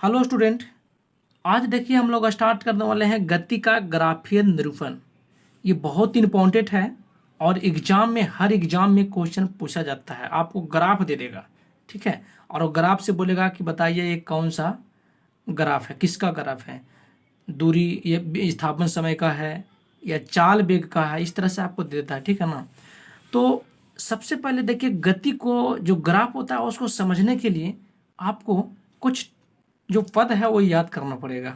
Hello student. आज देखिए हम लोग स्टार्ट करने वाले हैं गति का ग्राफीय निरूपण। ये बहुत इंपॉर्टेंट है और एग्जाम में हर एग्जाम में क्वेश्चन पूछा जाता है। आपको ग्राफ दे देगा, ठीक है, और वो ग्राफ से बोलेगा कि बताइए ये कौन सा ग्राफ है, किसका ग्राफ है, दूरी ये स्थापन समय का है या चाल वेग का है, इस तरह से आपको दे देता है, ठीक है ना। तो सबसे पहले देखिए गति को जो ग्राफ होता है उसको समझने के लिए आपको कुछ जो पद है वो याद करना पड़ेगा।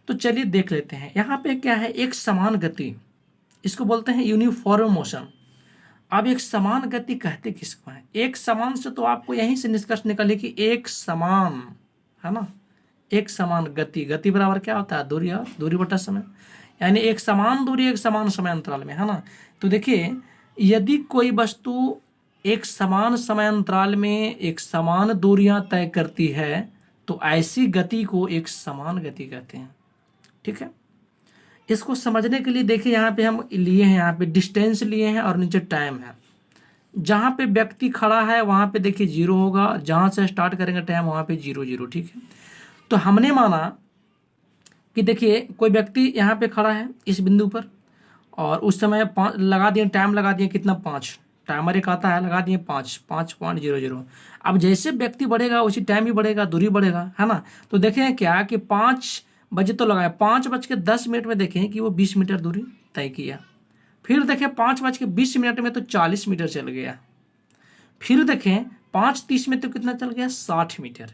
तो चलिए देख लेते हैं। यहाँ पे क्या है, एक समान गति, इसको बोलते हैं यूनिफॉर्म मोशन। अब एक समान गति कहते किसको है? एक समान से तो आपको यहीं से निष्कर्ष निकले कि एक समान है ना। एक समान गति, गति बराबर क्या होता है? दूरी और दूरी बटा समय, यानी एक समान दूरी एक समान समय अंतराल में, है ना। तो देखिए यदि कोई वस्तु एक समान समय अंतराल में एक समान दूरियां तय करती है तो ऐसी गति को एक समान गति कहते हैं, ठीक है। इसको समझने के लिए देखिए यहाँ पे हम लिए हैं, यहाँ पे डिस्टेंस लिए हैं और नीचे टाइम है। जहाँ पे व्यक्ति खड़ा है वहाँ पे देखिए 0 होगा, जहाँ से स्टार्ट करेंगे टाइम वहाँ पे 0 0, ठीक है। तो हमने माना कि देखिए कोई व्यक्ति यहाँ पे खड़ा है इस बिंदु पर और उस समय लगा दिए, टाइम लगा दिए कितना, 5। टाइमर एक आता है, लगा दिए 5.00। अब जैसे व्यक्ति बढ़ेगा उसी टाइम भी बढ़ेगा, दूरी बढ़ेगा, है ना। तो देखें क्या कि 5 बजे तो लगाया, 5:10 में देखें कि वो 20 मीटर दूरी तय किया। फिर देखें 5:20 में तो 40 मीटर चल गया। फिर देखें 5:30 में तो कितना चल गया, 60 मीटर।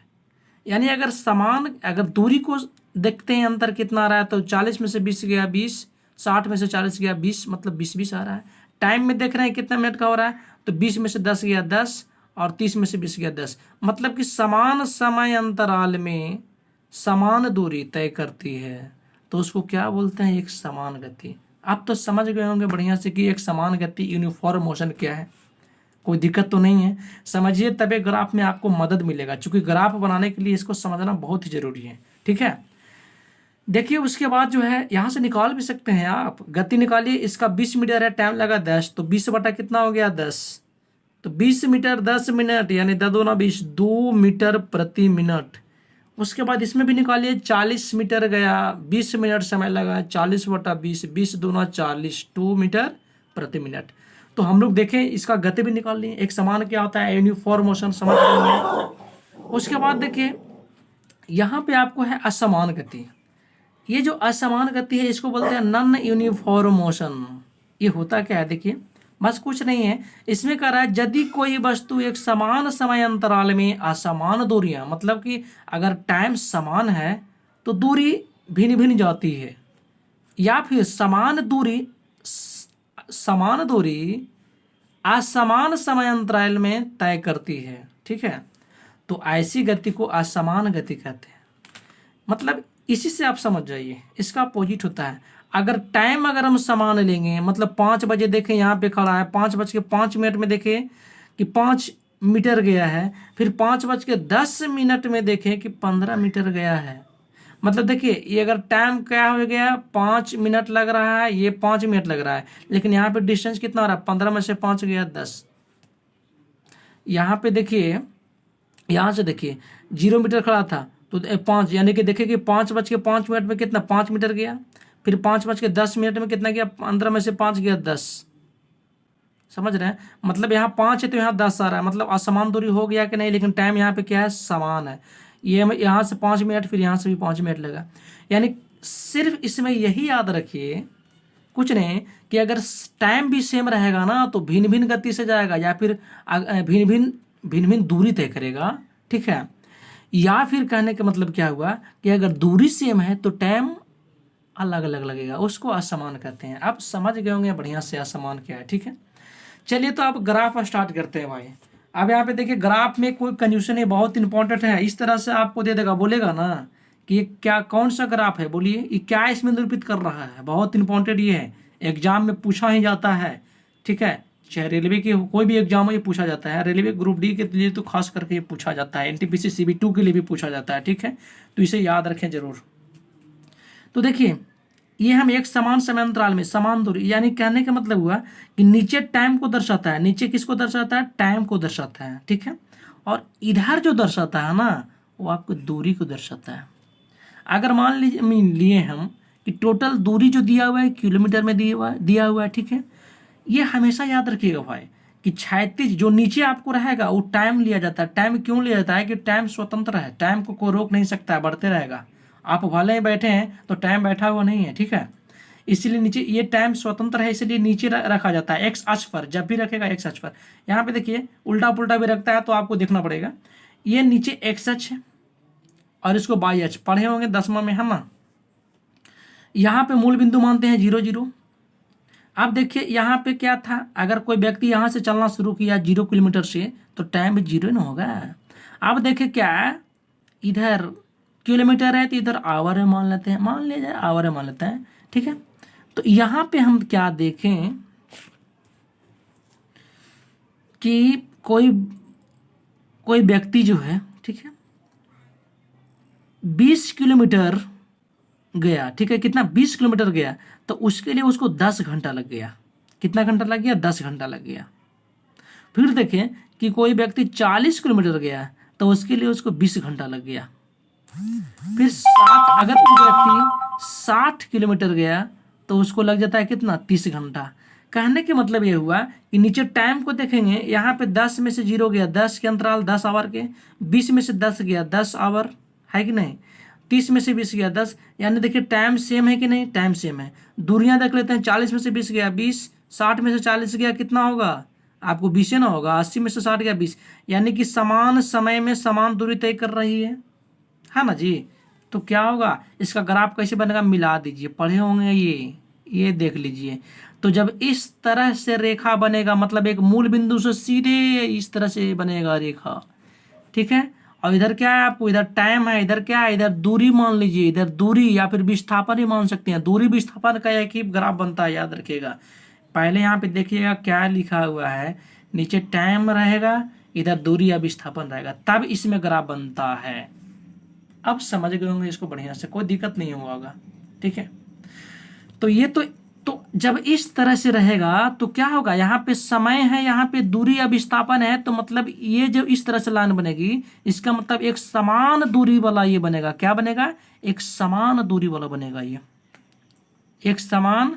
यानी अगर दूरी को देखते हैं अंतर कितना आ रहा है तो 40 में से 20 गया 20, 60 में से 40 गया 20, मतलब 20 आ रहा है। टाइम में देख रहे हैं कितना मिनट का हो रहा है तो 20 में से 10 गया 10 और 30 में से 20 गया 10, मतलब कि समान समय अंतराल में समान दूरी तय करती है। तो उसको क्या बोलते हैं, एक समान गति। आप तो समझ गए होंगे बढ़िया से कि एक समान गति यूनिफॉर्म मोशन क्या है। कोई दिक्कत तो नहीं है, समझिए तबे ग्राफ में आपको मदद मिलेगा, क्योंकि ग्राफ बनाने के लिए इसको समझना बहुत ही जरूरी है, ठीक है। देखिए उसके बाद जो है यहाँ से निकाल भी सकते हैं आप, गति निकालिए। इसका 20 मीटर है, टाइम लगा 10, तो 20 बटा कितना हो गया 10, तो 20 मीटर 10 मिनट, यानी 10 दूना 20, 2 मीटर प्रति मिनट। उसके बाद इसमें भी निकालिए, 40 मीटर गया, 20 मिनट समय लगा, 40 बटा 20, 20 दूना 40, 2 मीटर प्रति मिनट। तो हम लोग देखें इसका गति भी निकाल लिए। एक समान क्या होता है, यूनिफॉर्म मोशन, समझ लेंगे। उसके बाद देखिए यहाँ पे आपको है असमान गति। ये जो असमान गति है इसको बोलते हैं नॉन यूनिफॉर्म मोशन। ये होता क्या है, देखिए बस कुछ नहीं है, इसमें कह रहा है यदि कोई वस्तु एक समान समय अंतराल में असमान दूरियां, मतलब कि अगर टाइम समान है तो दूरी भिन्न भिन्न जाती है, या फिर समान दूरी असमान समय अंतराल में तय करती है, ठीक है। तो ऐसी गति को असमान गति कहते हैं। मतलब इसी से आप समझ जाइए, इसका अपोजिट होता है। अगर हम समान लेंगे, मतलब 5 बजे देखें यहाँ पे खड़ा है, 5:05 में देखें कि 5 मीटर गया है, फिर 5:10 में देखें कि 15 मीटर गया है। मतलब देखिए ये अगर टाइम क्या हो गया, 5 मिनट लग रहा है, ये 5 मिनट लग रहा है, लेकिन यहाँ पे डिस्टेंस कितना हो रहा है, 15 में से 5 गया 10। यहाँ पे देखिए, यहाँ से देखिए 0 मीटर खड़ा था तो 5, यानी कि देखिए कि 5:05 में कितना, 5 मीटर गया। फिर 5:10 में कितना गया, 15 में से 5 गया 10। समझ रहे हैं, मतलब यहाँ 5 है तो यहाँ 10 आ रहा है, मतलब असमान दूरी हो गया कि नहीं, लेकिन टाइम यहाँ पे क्या है, समान है। ये यहाँ से 5 मिनट, फिर यहाँ से भी 5 मिनट लगा। यानी सिर्फ इसमें यही याद रखिए, कुछ नहीं, कि अगर टाइम भी सेम रहेगा ना तो भिन्न भिन्न गति से जाएगा, या फिर भिन्न भिन्न दूरी तय करेगा, ठीक है। या फिर कहने का मतलब क्या हुआ कि अगर दूरी सेम है तो टाइम अलग अलग लगेगा, उसको असमान कहते हैं। आप समझ गए होंगे बढ़िया से असमान क्या है, ठीक है। चलिए तो आप ग्राफ स्टार्ट करते हैं भाई। अब यहाँ पे देखिए ग्राफ में कोई कंफ्यूजन है, बहुत इंपॉर्टेंट है। इस तरह से आपको दे देगा, बोलेगा ना कि ये क्या, कौन सा ग्राफ है, बोलिए ये क्या इसमें निरूपित कर रहा है। बहुत इंपॉर्टेंट ये है, एग्जाम में पूछा ही जाता है, ठीक है। चाहे रेलवे के कोई भी एग्जाम हो ये पूछा जाता है, रेलवे ग्रुप डी के लिए तो खास करके ये पूछा जाता है, एनटीपीसी CB2 के लिए भी पूछा जाता है, ठीक है। तो इसे याद रखें जरूर। तो देखिए ये हम एक समान समय अंतराल में समान दूरी, यानी कहने का मतलब हुआ कि नीचे टाइम को दर्शाता है, नीचे किसको दर्शाता है, टाइम को दर्शाता है, ठीक है। और इधर जो दर्शाता है ना वो आपको दूरी को दर्शाता है। अगर मान लिए हम कि टोटल दूरी जो दिया हुआ है किलोमीटर में दिया हुआ है, ठीक है। ये हमेशा याद रखिएगा भाई कि क्षैतिज जो नीचे आपको रहेगा वो टाइम लिया जाता है। टाइम क्यों लिया जाता है कि टाइम स्वतंत्र है, टाइम को कोई रोक नहीं सकता है, बढ़ते रहेगा। आप भले ही बैठे हैं तो टाइम बैठा हुआ नहीं है, ठीक है। इसीलिए नीचे ये टाइम स्वतंत्र है, इसलिए नीचे रखा जाता है एक्स अक्ष पर। जब भी रखेगा एक्स अक्ष पर, यहाँ पे देखिए उल्टा पुल्टा भी रखता है तो आपको देखना पड़ेगा। ये नीचे एक्स अक्ष है और इसको वाई अक्ष, पढ़े होंगे 10वां में, है ना। यहाँ पे मूल बिंदु मानते हैं 0 0। अब देखिए यहाँ पे क्या था, अगर कोई व्यक्ति यहाँ से चलना शुरू किया 0 किलोमीटर से तो टाइम भी 0 ना होगा। अब देखिए क्या इधर किलोमीटर है तो इधर आवर में मान लेते हैं, मान लिया जाए आवर में मान लेते हैं, ठीक है। तो यहाँ पे हम क्या देखें कि कोई व्यक्ति जो है, ठीक है, 20 किलोमीटर गया, ठीक है। कितना? 20 किलोमीटर गया, तो उसके लिए उसको 10 घंटा लग गया। कितना घंटा लग गया? 10 घंटा लग गया। फिर देखें कि कोई व्यक्ति 40 किलोमीटर गया तो उसके लिए उसको 20 घंटा लग गया। फिर अगर कोई व्यक्ति 60 किलोमीटर गया तो उसको लग जाता है कितना? 30 घंटा। कहने के मतलब ये हुआ कि नीचे टाइम को देखेंगे, यहाँ पे 10 में से 0 गया, 10 के अंतराल 10 आवर के, 20 में से 10 गया 10 आवर, है कि नहीं। 30 में से 20 गया 10, यानी देखिए टाइम सेम है कि नहीं? टाइम सेम है। दूरियां देख लेते हैं, 40 में से 20 गया 20, 60 में से 40 गया, कितना होगा? आपको 20 ना होगा। 80 में से 60 गया 20, यानी कि समान समय में समान दूरी तय कर रही है ना जी। तो क्या होगा? इसका ग्राफ कैसे बनेगा? मिला दीजिए, पढ़े होंगे ये देख लीजिए। तो जब इस तरह से रेखा बनेगा, मतलब एक मूल बिंदु से सीधे इस तरह से बनेगा रेखा, ठीक है। और इधर क्या है? आपको इधर टाइम है, इधर क्या है? इधर दूरी मान लीजिए, इधर दूरी या फिर विस्थापन ही मान सकते हैं। दूरी विस्थापन का एक ही ग्राफ बनता है, याद रखिएगा। पहले यहाँ पे देखिएगा क्या लिखा हुआ है, नीचे टाइम रहेगा, इधर दूरी या विस्थापन रहेगा, तब इसमें ग्राफ बनता है। अब समझ गए होंगे इसको बढ़िया से, कोई दिक्कत नहीं होगा, ठीक है। तो ये तो जब इस तरह से रहेगा तो क्या होगा? यहाँ पे समय है, यहाँ पे दूरी या विस्थापन है, तो मतलब ये जो इस तरह से लाइन बनेगी, इसका मतलब एक समान दूरी वाला ये बनेगा। क्या बनेगा? एक समान दूरी वाला बनेगा। ये एक समान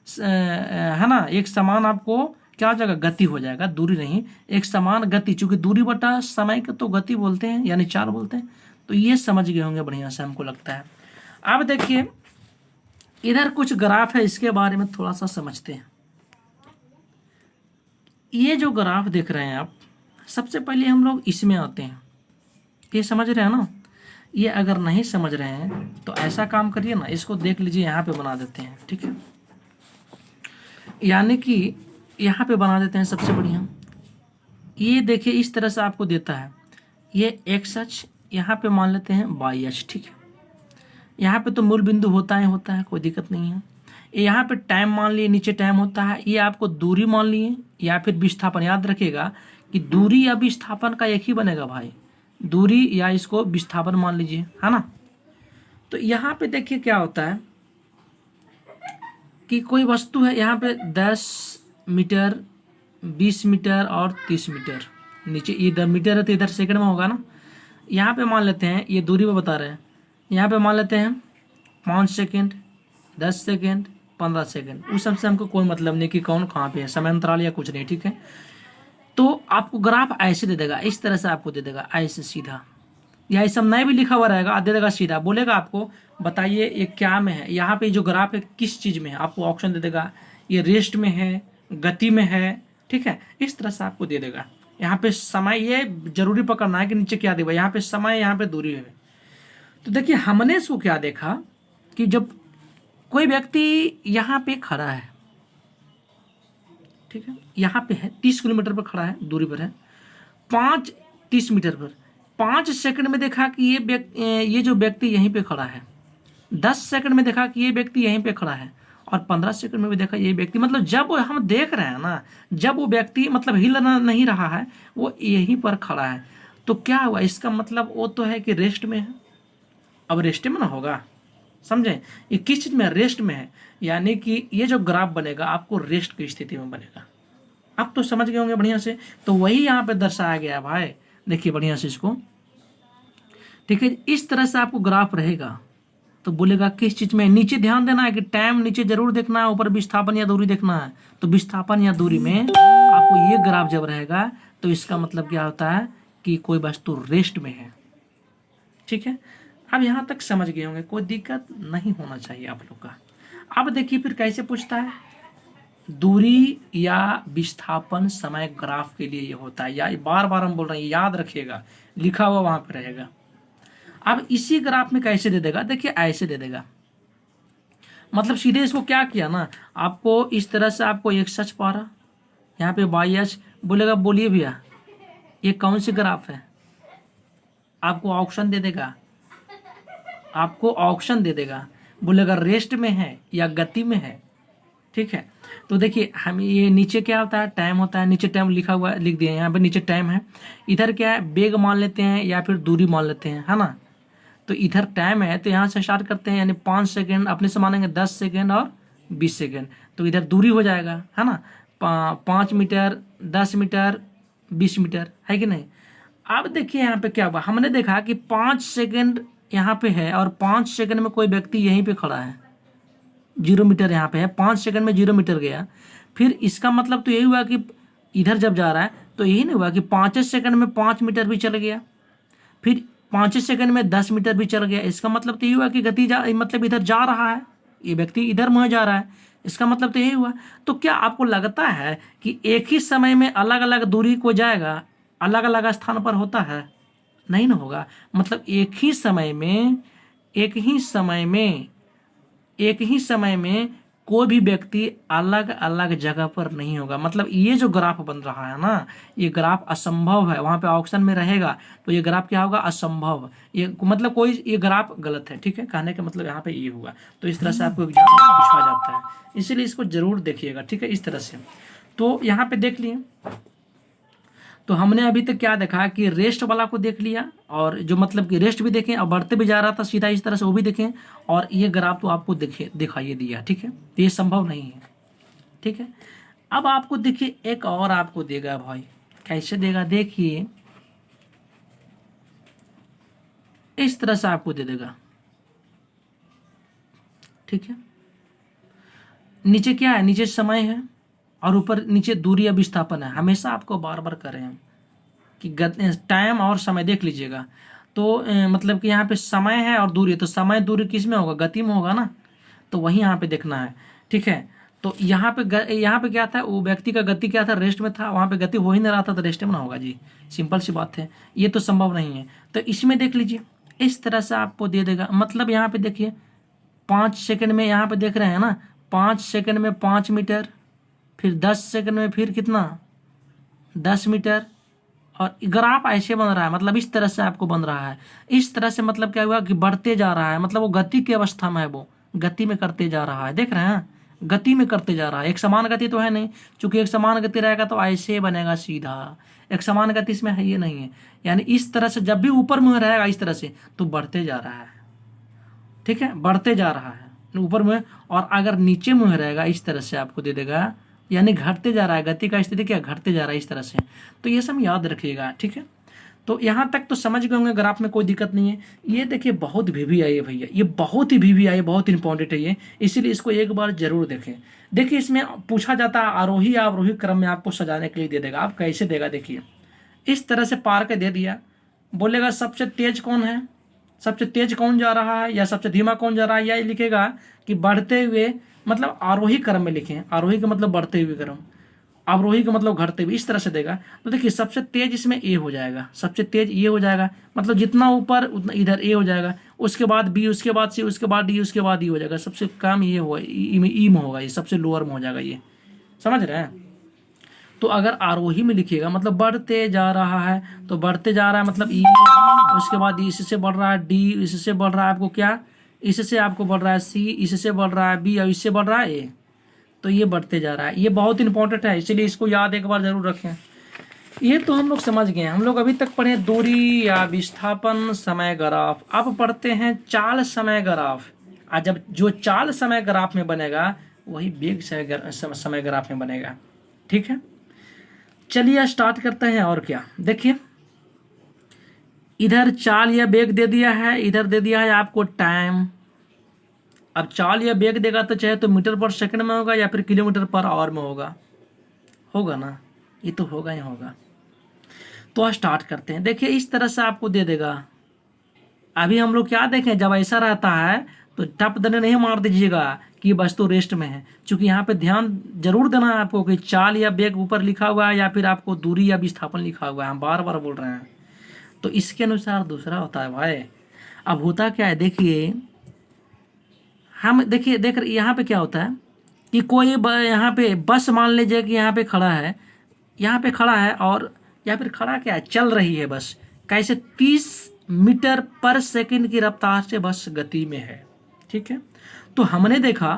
है ना, एक समान आपको क्या हो जाएगा? गति हो जाएगा, दूरी नहीं, एक समान गति। चूंकि दूरी बटा समय को तो गति बोलते हैं, यानी चाल बोलते हैं। तो ये समझ गए होंगे बढ़िया से, हमको लगता है। अब देखिए इधर कुछ ग्राफ है, इसके बारे में थोड़ा सा समझते हैं। ये जो ग्राफ देख रहे हैं आप, सबसे पहले हम लोग इसमें आते हैं। ये समझ रहे हैं ना? ये अगर नहीं समझ रहे हैं तो ऐसा काम करिए ना, इसको देख लीजिए, यहाँ पे बना देते हैं, ठीक है। यानी कि यहाँ पे बना देते हैं सबसे बढ़िया। ये देखिए इस तरह से आपको देता है, ये एक्स अक्ष, यहाँ पे मान लेते हैं वाई अक्ष, ठीक है। यहाँ पे तो मूल बिंदु होता है, कोई दिक्कत नहीं है। यहाँ पे टाइम मान लिए, नीचे टाइम होता है। ये आपको दूरी मान लिए या फिर विस्थापन। याद रखिएगा कि दूरी या विस्थापन का एक ही बनेगा भाई, दूरी या इसको विस्थापन मान लीजिए, है ना। तो यहाँ पे देखिए क्या होता है कि कोई वस्तु है, यहाँ पे 10 मीटर, 20 मीटर और 30 मीटर। नीचे इधर मीटर है तो इधर सेकंड में होगा ना। यहाँ पे मान लेते हैं, ये दूरी में बता रहे हैं, यहाँ पे मान लेते हैं 5 सेकेंड, 10 सेकेंड, 15 सेकेंड। उस सबसे हमको कोई मतलब नहीं कि कौन कहाँ पे है, समय अंतराल या कुछ नहीं, ठीक है। तो आपको ग्राफ ऐसे दे देगा, इस तरह से आपको दे देगा, ऐसे सीधा, या इस सब नए भी लिखा हुआ रहेगा, दे देगा सीधा, बोलेगा आपको बताइए ये क्या में है। यहाँ पे जो ग्राफ है किस चीज़ में है, आपको ऑप्शन दे देगा, ये रेस्ट में है, गति में है, ठीक है। इस तरह से आपको दे देगा। यहाँ पे समय, ये जरूरी पकड़ना है कि नीचे क्या देगा, यहाँ पे समय, यहाँ पे दूरी है। तो देखिए हमने इसको क्या देखा कि जब कोई व्यक्ति यहाँ पे खड़ा है, ठीक है, यहाँ पे है 30 किलोमीटर पर खड़ा है, दूरी पर है, 30 मीटर पर 5 सेकंड में देखा कि ये जो व्यक्ति यहीं पे खड़ा है, 10 सेकंड में देखा कि ये व्यक्ति यहीं पे खड़ा है, और 15 सेकंड में भी देखा ये व्यक्ति, मतलब जब हम देख रहे हैं ना, जब वो व्यक्ति मतलब हिल नहीं रहा है, वो यहीं पर खड़ा है, तो क्या हुआ? इसका मतलब वो तो है कि रेस्ट में है। अब रेस्ट में ना होगा, समझे? ये किस चीज में? रेस्ट में है। यानी कि ये जो ग्राफ बनेगा आपको रेस्ट की स्थिति में बनेगा। अब तो समझ गए होंगे बढ़िया से। तो वही यहाँ पे दर्शाया गया है भाई, देखिए बढ़िया से इसको। ठीक है। इस तरह से आपको ग्राफ रहेगा। तो बोलेगा किस चीज में, नीचे ध्यान देना है कि टाइम नीचे जरूर देखना है, ऊपर विस्थापन या दूरी देखना है। तो विस्थापन या दूरी में आपको ये ग्राफ जब रहेगा तो इसका मतलब क्या होता है कि कोई वस्तु रेस्ट में है। ठीक है, अब यहां तक समझ गए होंगे, कोई दिक्कत नहीं होना चाहिए आप लोग का। अब देखिए फिर कैसे पूछता है, दूरी या विस्थापन समय ग्राफ के लिए ये होता है, या बार बार हम बोल रहे हैं, याद रखिएगा, लिखा हुआ वहां पर रहेगा। अब इसी ग्राफ में कैसे दे देगा, देखिए ऐसे दे देगा, मतलब सीधे इसको क्या किया ना, आपको इस तरह से आपको एक्स अक्ष पा रहा, यहाँ पे वाई अक्ष, बोलेगा बोलिए भैया ये कौन सी ग्राफ है, आपको ऑप्शन दे देगा, आपको ऑप्शन दे देगा, बोलेगा रेस्ट में है या गति में है। ठीक है, तो देखिए हम ये नीचे क्या होता है, टाइम होता है, नीचे टाइम लिखा हुआ लिख दिए, यहाँ पे नीचे टाइम है, इधर क्या है वेग मान लेते हैं या फिर दूरी मान लेते हैं, है ना। तो इधर टाइम है तो यहाँ से स्टार्ट करते हैं, यानी 5 सेकेंड अपने से मानेंगे, 10 सेकेंड और 20 सेकेंड, तो इधर दूरी हो जाएगा, है ना, 5 मीटर, 10 मीटर, 20 मीटर, है कि नहीं। अब देखिए यहाँ पे क्या हुआ, हमने देखा कि 5 सेकेंड यहाँ पे है और 5 सेकेंड में कोई व्यक्ति यहीं पे खड़ा है, 0 मीटर यहाँ पे है, 5 सेकेंड में 0 मीटर गया। फिर इसका मतलब तो यही हुआ कि इधर जब जा रहा है तो यही नहीं हुआ कि 5 सेकेंड में 5 मीटर भी चल गया, फिर 5 सेकेंड में 10 मीटर भी चल गया। इसका मतलब तो यही हुआ कि गति मतलब इधर जा रहा है, ये व्यक्ति इधर मुँह जा रहा है, इसका मतलब तो यही हुआ। तो क्या आपको लगता है कि एक ही समय में अलग अलग दूरी को जाएगा, अलग अलग स्थान पर होता है? नहीं ना होगा। मतलब एक ही समय में कोई भी व्यक्ति अलग अलग जगह पर नहीं होगा। मतलब ये जो ग्राफ बन रहा है ना, ये ग्राफ असंभव है, वहां पे ऑप्शन में रहेगा तो ये ग्राफ क्या होगा, असंभव। ये मतलब कोई ये ग्राफ गलत है। ठीक है, कहने का मतलब यहाँ पे ये हुआ। तो इस तरह से आपको एग्जाम में पूछा जाता है, इसीलिए इसको जरूर देखिएगा। ठीक है, इस तरह से। तो यहाँ पे देख लिए, तो हमने अभी तक क्या देखा कि रेस्ट वाला को देख लिया, और जो मतलब कि रेस्ट भी देखें और बढ़ते भी जा रहा था सीधा इस तरह से, वो भी देखें, और ये ग्राफ तो आपको दिखाइए दिया। ठीक है, तो ये संभव नहीं है। ठीक है, अब आपको देखिए एक और आपको देगा भाई, कैसे देगा देखिए, इस तरह से आपको दे देगा। ठीक है, नीचे क्या है, नीचे समय है और ऊपर नीचे दूरी या विस्थापन है। हमेशा आपको बार बार कर रहे हैं कि टाइम और समय देख लीजिएगा। तो मतलब कि यहाँ पे समय है और दूरी है, तो समय दूरी किस में होगा, गति में होगा ना, तो वही यहाँ पे देखना है। ठीक है, तो यहाँ पे क्या था, वो व्यक्ति का गति क्या था, रेस्ट में था, वहाँ पे गति हो ही नहीं रहा था, तो रेस्ट में ना होगा जी, सिंपल सी बात है, ये तो संभव नहीं है। तो इसमें देख लीजिए, इस तरह से आपको दे देगा। मतलब यहाँ पे देखिए 5 सेकंड में, यहाँ पे देख रहे हैं ना, 5 सेकंड में 5 मीटर, फिर 10 सेकंड में फिर कितना, 10 मीटर, और ग्राफ ऐसे बन रहा है, मतलब इस तरह से आपको बन रहा है। इस तरह से मतलब क्या हुआ कि बढ़ते जा रहा है, मतलब वो गति की अवस्था में है, वो गति में करते जा रहा है, देख रहे हैं, गति में करते जा रहा है। एक समान गति तो है नहीं, क्योंकि एक समान गति रहेगा तो ऐसे बनेगा सीधा, एक समान गति इसमें है ये नहीं है। यानी इस तरह से जब भी ऊपर में रहेगा इस तरह से, तो बढ़ते जा रहा है। ठीक है, बढ़ते जा रहा है ऊपर में, और अगर नीचे मुँह रहेगा इस तरह से आपको दे देगा, यानी घटते जा रहा है, गति का स्थिति क्या, घटते जा रहा है इस तरह से। तो ये सब याद रखिएगा। ठीक है, तो यहाँ तक तो समझ गए होंगे, ग्राफ में कोई दिक्कत नहीं है। ये देखिए बहुत वीवीआई है भैया, ये बहुत ही वीवीआई, बहुत इंपॉर्टेंट है ये, इसीलिए इसको एक बार जरूर देखें। देखिए इसमें पूछा जाता है आरोही या अवरोही क्रम में आपको सजाने के लिए दे देगा। आप कैसे देगा देखिए, इस तरह से पार के दे दिया, बोलेगा सबसे तेज कौन है, सबसे तेज कौन जा रहा है या सबसे धीमा कौन जा रहा है, या लिखेगा कि बढ़ते हुए, मतलब आरोही क्रम में लिखें, आरोही का मतलब बढ़ते हुए क्रम, अवरोही का मतलब घटते हुए, इस तरह से देगा। तो देखिए सबसे तेज इसमें ए हो जाएगा, सबसे तेज ये हो जाएगा, मतलब जितना ऊपर उतना इधर ए हो जाएगा, उसके बाद बी, उसके बाद सी, उसके बाद डी, उसके बाद ई हो जाएगा, सबसे कम ये होगा ई में होगा, ये सबसे लोअर में हो जाएगा, ये समझ रहे हैं। तो अगर आरोही में लिखिएगा मतलब बढ़ते जा रहा है, तो बढ़ते जा रहा है मतलब ई, उसके बाद इससे बढ़ रहा है डी, इससे बढ़ रहा है आपको क्या, इससे आपको बढ़ रहा है सी, इससे बढ़ रहा है बी, और इससे बढ़ रहा है ए, तो ये बढ़ते जा रहा है। ये बहुत इंपॉर्टेंट है, इसलिए इसको याद एक बार जरूर रखें। ये तो हम लोग समझ गए। हम लोग अभी तक पढ़े दूरी या विस्थापन समय ग्राफ, अब पढ़ते हैं चाल समय ग्राफ। आज जब जो चाल समय ग्राफ में बनेगा वही वेग समय ग्राफ में बनेगा। ठीक है, चलिए स्टार्ट करते हैं। और क्या देखिए, इधर चाल या बेग दे दिया है, इधर दे दिया है आपको टाइम। अब चाल या बेग देगा तो चाहे तो मीटर पर सेकंड में होगा या फिर किलोमीटर पर आवर में होगा, होगा ना, ये तो होगा ही होगा। तो स्टार्ट करते हैं। देखिए इस तरह से आपको दे देगा। अभी हम लोग क्या देखें, जब ऐसा रहता है तो टप देने नहीं मार दीजिएगा कि वस्तु रेस्ट में है, क्योंकि यहाँ पे ध्यान जरूर देना है आपको कि चाल या बेग ऊपर लिखा हुआ है या फिर आपको दूरी या विस्थापन लिखा हुआ है, हम बार बार बोल रहे हैं। तो इसके अनुसार दूसरा होता है भाई। अब होता क्या है, देखिए हम देखिए देख यहाँ पे क्या होता है कि कोई यहाँ पे बस मान लीजिए कि यहाँ पे खड़ा है, यहाँ पे खड़ा है और या फिर खड़ा क्या है, चल रही है बस। कैसे, 30 मीटर पर सेकंड की रफ्तार से बस गति में है। ठीक है, तो हमने देखा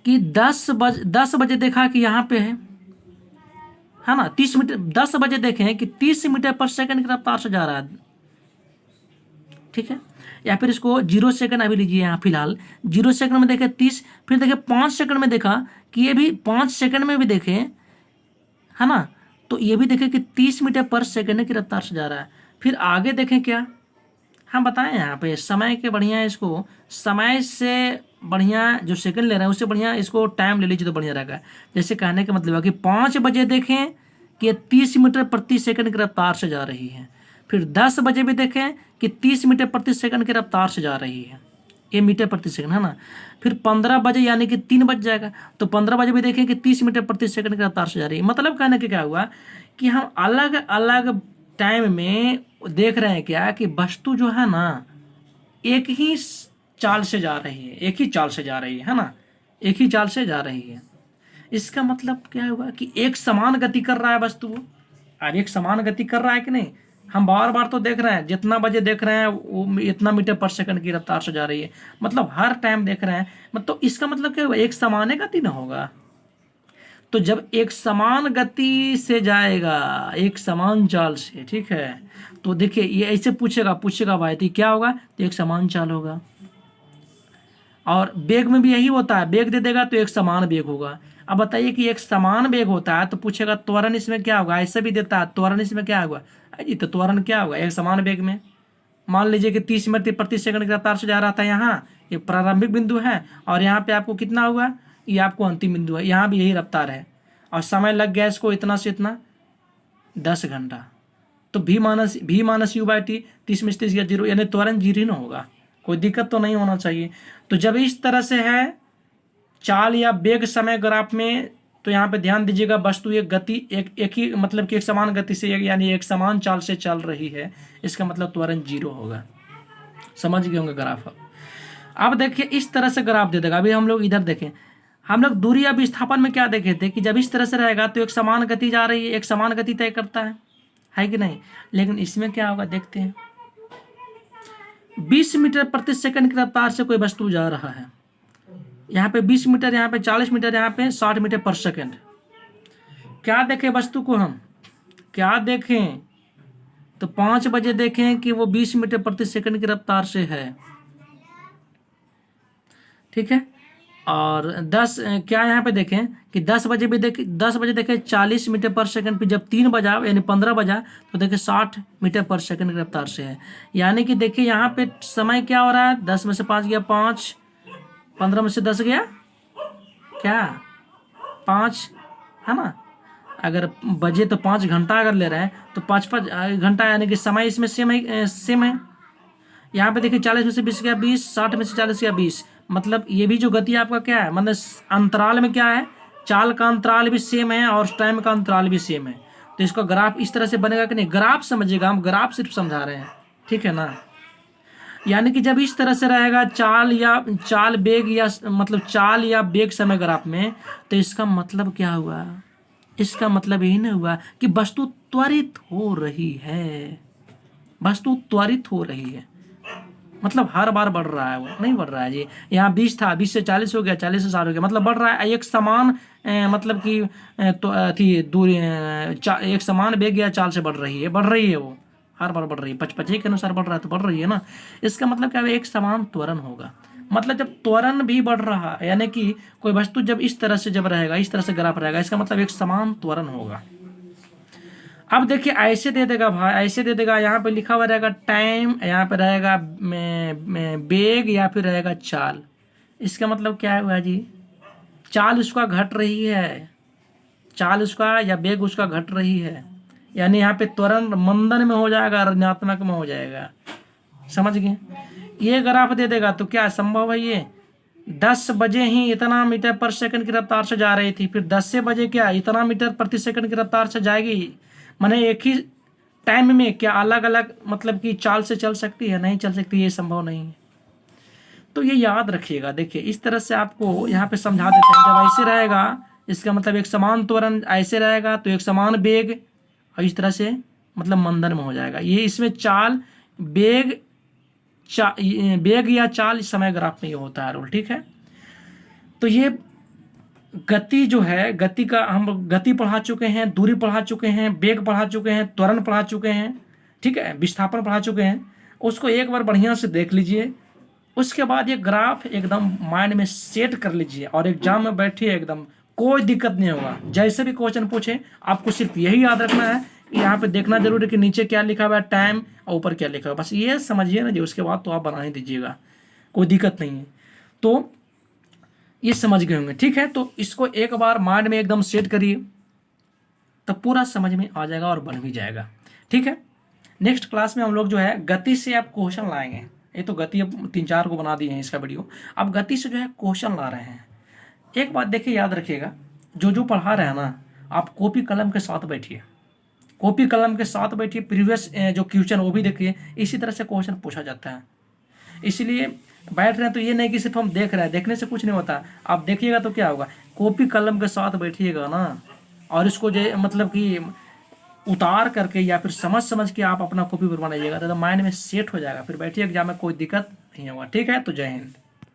कि 10 बजे देखा कि यहाँ पे है ना 30 मीटर, 10 बजे देखें कि 30 मीटर पर सेकंड की रफ्तार से जा रहा है। ठीक है, या फिर इसको 0 सेकंड अभी लीजिए, यहाँ फिलहाल 0 सेकंड में देखे 30, फिर देखे 5 सेकंड में देखा कि ये भी 5 सेकंड में भी देखे, है ना, तो ये भी देखे कि 30 मीटर पर सेकंड की रफ्तार से जा रहा है। फिर आगे देखें क्या, हम बताएं यहाँ पे समय के बढ़िया, इसको समय से बढ़िया जो सेकंड ले रहे हैं उससे बढ़िया इसको टाइम ले लीजिए तो बढ़िया रहेगा। जैसे कहने का मतलब है कि 5 बजे देखें कि 30 मीटर प्रति सेकंड की रफ्तार से जा रही है। फिर 10 बजे भी देखें कि 30 मीटर प्रति सेकंड की रफ्तार से जा रही है, ये मीटर प्रति सेकंड है ना। फिर 15 बजे यानी कि 3 बज जाएगा, तो 15 बजे भी देखें कि 30 मीटर प्रति सेकंड की रफ्तार से जा रही है। मतलब कहने के क्या हुआ कि हम अलग अलग टाइम में देख रहे हैं क्या कि वस्तु जो है ना एक ही चाल से जा रही है, एक ही चाल से जा रही है ना, एक ही चाल से जा रही है। इसका मतलब क्या हुआ कि एक समान गति कर रहा है वस्तु। अब एक समान गति कर रहा है कि नहीं, हम बार बार तो देख रहे हैं, जितना बजे देख रहे हैं वो इतना मीटर पर सेकंड की रफ्तार से जा रही है, मतलब हर टाइम देख रहे हैं। मतलब इसका मतलब क्या हुआ, एक समान गति ना होगा। तो जब एक समान गति से जाएगा, एक समान चाल से, ठीक है, तो देखिए ये ऐसे पूछेगा भाई तो क्या होगा, तो एक समान चाल होगा। और बेग में भी यही होता है, बेग दे देगा तो एक समान बेग होगा। अब बताइए कि एक समान बेग होता है तो पूछेगा त्वरण इसमें क्या होगा, ऐसे भी देता है त्वरण इसमें क्या होगा। अजी तो त्वरण क्या होगा एक समान बेग में। मान लीजिए कि 30 मीटर प्रति सेकंड की रफ्तार से जा रहा था, यहाँ ये प्रारंभिक बिंदु है और यहाँ पे आपको कितना हुआ, ये आपको अंतिम बिंदु है, यहाँ भी यही रफ्तार है और समय लग गया इसको इतना से इतना 10 घंटा। तो भी माइनस यू बाई टी, 30 में 30 या 0, यानी त्वरण 0 ही ना होगा, कोई दिक्कत तो नहीं होना चाहिए। तो जब इस तरह से है चाल या बेग समय ग्राफ में, तो यहाँ पे ध्यान दीजिएगा वस्तु एक गति एक ही मतलब कि एक समान गति से यानी एक समान चाल से चल रही है, इसका मतलब त्वरण 0 होगा। समझ गए होंगे ग्राफ। अब देखिए इस तरह से ग्राफ दे देगा। अभी हम लोग इधर देखें, हम लोग दूरी या विस्थापन में क्या देखे थे कि जब इस तरह से रहेगा तो एक समान गति जा रही है, एक समान गति तय करता है कि नहीं। लेकिन इसमें क्या होगा देखते हैं, 20 मीटर प्रति सेकंड की रफ्तार से कोई वस्तु जा रहा है, यहाँ पे 20 मीटर, यहाँ पे 40 मीटर, यहाँ पे 60 मीटर पर सेकंड। क्या देखें वस्तु को, हम क्या देखें तो 5 बजे देखें कि वो 20 मीटर प्रति सेकंड की रफ्तार से है, ठीक है। और 10 क्या यहाँ पे देखें कि 10 बजे भी देखें, 10 बजे देखें 40 मीटर पर सेकंड पे, जब 3 बजा यानी 15 बजा तो देखें 60 मीटर पर सेकंड की रफ्तार से है। यानी कि देखिए यहाँ पे समय क्या हो रहा है, 10 में से 5 गया 5, 15 में से 10 गया क्या 5, है ना। अगर बजे तो 5 घंटा अगर ले रहे हैं तो 5 घंटा यानी कि समय इसमें सेम है। यहाँ पे देखिए 40 में से 20 गया 20, 60 में से 40 गया 20। मतलब ये भी जो गति आपका क्या है, मतलब अंतराल में क्या है, चाल का अंतराल भी सेम है और टाइम का अंतराल भी सेम है। तो इसका ग्राफ इस तरह से बनेगा कि नहीं, ग्राफ समझिएगा, हम ग्राफ सिर्फ समझा रहे हैं, ठीक है ना। यानी कि जब इस तरह से रहेगा चाल बेग या मतलब चाल या बेग समय ग्राफ में, तो इसका मतलब क्या हुआ, इसका मतलब यही नहीं हुआ कि वस्तु त्वरित हो रही है, वस्तु त्वरित हो रही है, मतलब हर बार बढ़ रहा है, वो नहीं बढ़ रहा है जी। यहाँ 20 था, 20 से 40 हो गया, 40 से 60 हो गया, मतलब बढ़ रहा है। एक समान मतलब कि तो थी दूरी एक समान बेग या चाल से बढ़ रही है वो हर बार बढ़ रही है, पचपचे के अनुसार बढ़ रहा है तो बढ़ रही है ना। इसका मतलब क्या है, एक समान त्वरण होगा। मतलब जब त्वरण भी बढ़ रहा है यानी कि कोई वस्तु जब इस तरह से जब रहेगा, इस तरह से ग्राफ रहेगा, इसका मतलब एक समान त्वरण होगा। अब देखिए ऐसे दे देगा भाई, ऐसे दे देगा, यहाँ पे लिखा हुआ रहेगा टाइम, यहाँ पे रहेगा बेग या फिर रहेगा चाल। इसका मतलब क्या हुआ जी, चाल उसका घट रही है, चाल उसका या बेग उसका घट रही है, यानी यहाँ पे त्वरण मंदन में हो जाएगा, ऋणात्मक में हो जाएगा। समझ गए? ये ग्राफ दे देगा तो क्या संभव है, ये 10 बजे ही इतना मीटर पर सेकंड की रफ्तार से जा रही थी, फिर 10 से बजे क्या इतना मीटर प्रति सेकंड की रफ्तार से जाएगी, माने एक ही टाइम में क्या अलग अलग मतलब कि चाल से चल सकती है? नहीं चल सकती, ये संभव नहीं है। तो ये याद रखिएगा। देखिए इस तरह से आपको यहाँ पे समझा देते हैं, जब ऐसे रहेगा इसका मतलब एक समान त्वरण, ऐसे रहेगा तो एक समान बेग, और इस तरह से मतलब मंदन में हो जाएगा। ये इसमें चाल बेग बेग या चाल इस समय ग्राफ में ये होता है रूल, ठीक है। तो ये गति जो है, गति का हम गति पढ़ा चुके हैं, दूरी पढ़ा चुके हैं, बेग पढ़ा चुके हैं, त्वरण पढ़ा चुके हैं, ठीक है, विस्थापन पढ़ा चुके हैं। उसको एक बार बढ़िया से देख लीजिए, उसके बाद ये ग्राफ एकदम माइंड में सेट कर लीजिए और एग्जाम में बैठिए, एकदम कोई दिक्कत नहीं होगा। जैसे भी क्वेश्चन पूछे आपको सिर्फ यही याद रखना है कि यहाँ पे देखना जरूर है कि नीचे क्या लिखा हुआ है टाइम और ऊपर क्या लिखा हुआ है, बस ये समझिए ना जी। उसके बाद तो आप बना ही दीजिएगा, कोई दिक्कत नहीं है। तो ये समझ गए होंगे, ठीक है। तो इसको एक बार माइंड में एकदम सेट करिए, तब पूरा समझ में आ जाएगा और बन भी जाएगा, ठीक है। नेक्स्ट क्लास में हम लोग जो है गति से आप क्वेश्चन लाएंगे। ये तो गति अब 3-4 को बना दिए हैं इसका वीडियो, अब गति से जो है क्वेश्चन ला रहे हैं। एक बात देखिए, याद रखिएगा, जो पढ़ा रहे हैं ना, आप कॉपी कलम के साथ बैठिए, कॉपी कलम के साथ बैठिए, प्रीवियस जो क्वेश्चन वो भी देखिए, इसी तरह से क्वेश्चन पूछा जाता है। इसलिए बैठ रहे हैं तो ये नहीं कि सिर्फ हम देख रहे हैं, देखने से कुछ नहीं होता। आप देखिएगा तो क्या होगा, कॉपी कलम के साथ बैठिएगा ना, और इसको जो मतलब कि उतार करके या फिर समझ के आप अपना कॉपी पर बनाइएगा, तो माइंड में सेट हो जाएगा, फिर बैठिए एग्जाम में कोई दिक्कत नहीं होगा, ठीक है। तो जय हिंद।